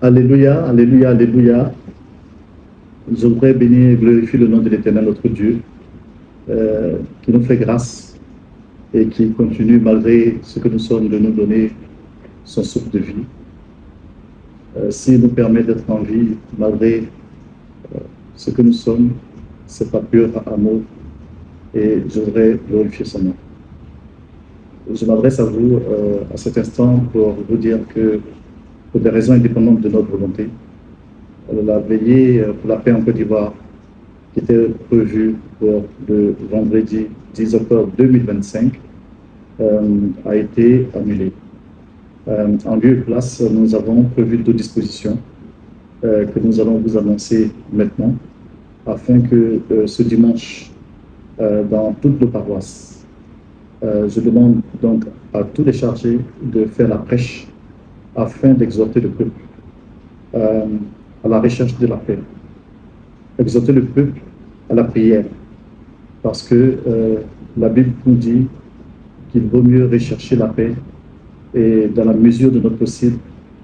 Alléluia, alléluia, alléluia. Je voudrais bénir et glorifier le nom de l'Éternel, notre Dieu, qui nous fait grâce et qui continue, malgré ce que nous sommes, de nous donner son souffle de vie. S'il nous permet d'être en vie, malgré ce que nous sommes, c'est par pur amour, et je voudrais glorifier son nom. Je m'adresse à vous à cet instant pour vous dire que, pour des raisons indépendantes de notre volonté, la veillée pour la paix en Côte d'Ivoire, qui était prévue pour le vendredi 10 octobre 2025, a été annulée. En lieu et place, nous avons prévu d'autres dispositions que nous allons vous annoncer maintenant, afin que ce dimanche, dans toutes nos paroisses, je demande donc à tous les chargés de faire la prêche afin d'exhorter le peuple à la recherche de la paix, exhorter le peuple à la prière, parce que la Bible nous dit qu'il vaut mieux rechercher la paix, et dans la mesure de notre possible,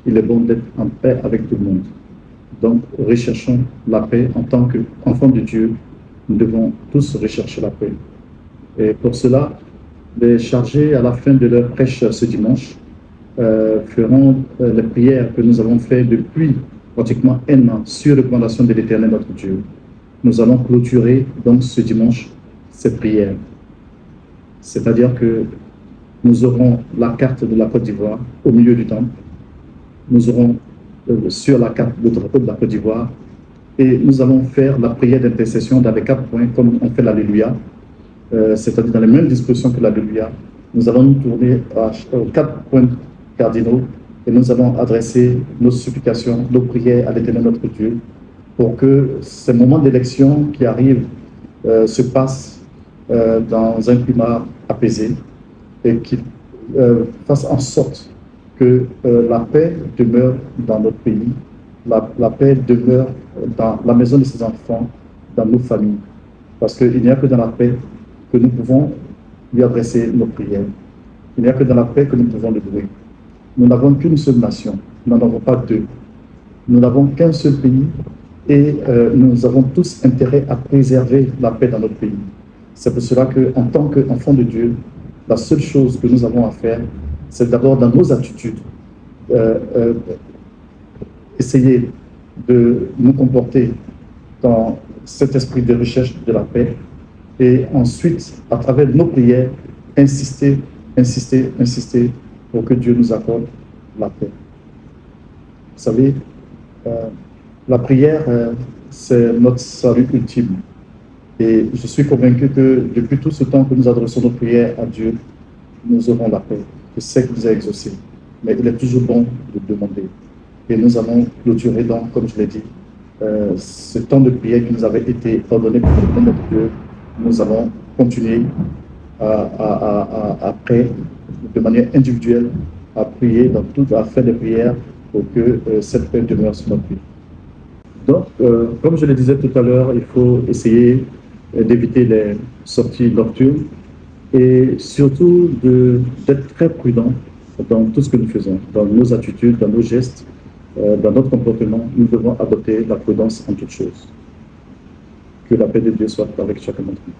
il est bon d'être en paix avec tout le monde. Donc, recherchons la paix en tant qu'enfants de Dieu. Nous devons tous rechercher la paix. Et pour cela, les chargés, à la fin de leur prêche ce dimanche, feront les prières que nous avons faites depuis pratiquement un an sur recommandation de l'Éternel, notre Dieu. Nous allons clôturer donc ce dimanche ces prières. C'est-à-dire que nous aurons la carte de la Côte d'Ivoire au milieu du temple. Nous aurons sur la carte le drapeau de la Côte d'Ivoire. Et nous allons faire la prière d'intercession dans les 4 points, comme on fait l'Alléluia, c'est-à-dire dans les mêmes dispositions que l'Alléluia. Nous allons nous tourner aux 4 points cardinaux et nous allons adresser nos supplications, nos prières à l'Éternel notre Dieu, pour que ces moments d'élection qui arrivent se passent dans un climat apaisé, et qu'il fasse en sorte que la paix demeure dans notre pays, la paix demeure dans la maison de ses enfants, dans nos familles. Parce qu'il n'y a que dans la paix que nous pouvons lui adresser nos prières. Il n'y a que dans la paix que nous pouvons le louer. Nous n'avons qu'une seule nation, nous n'en avons pas deux. Nous n'avons qu'un seul pays, et nous avons tous intérêt à préserver la paix dans notre pays. C'est pour cela qu'en tant qu'enfants de Dieu, la seule chose que nous avons à faire, c'est d'abord dans nos attitudes, essayer de nous comporter dans cet esprit de recherche de la paix, et ensuite, à travers nos prières, insister pour que Dieu nous accorde la paix. Vous savez, la prière, c'est notre salut ultime. Et je suis convaincu que depuis tout ce temps que nous adressons nos prières à Dieu, nous aurons la paix. Je sais qu'il nous a exaucés, mais il est toujours bon de demander. Et nous allons clôturer donc, comme je l'ai dit, ce temps de prière qui nous avait été ordonné par notre Dieu. Nous allons continuer après, de manière individuelle, à prier, à faire des prières pour que cette paix demeure sur notre vie. Donc, comme je le disais tout à l'heure, il faut essayer d'éviter les sorties nocturnes et surtout d'être très prudent dans tout ce que nous faisons, dans nos attitudes, dans nos gestes, dans notre comportement. Nous devons adopter la prudence en toutes choses. Que la paix de Dieu soit avec chacun d'entre nous.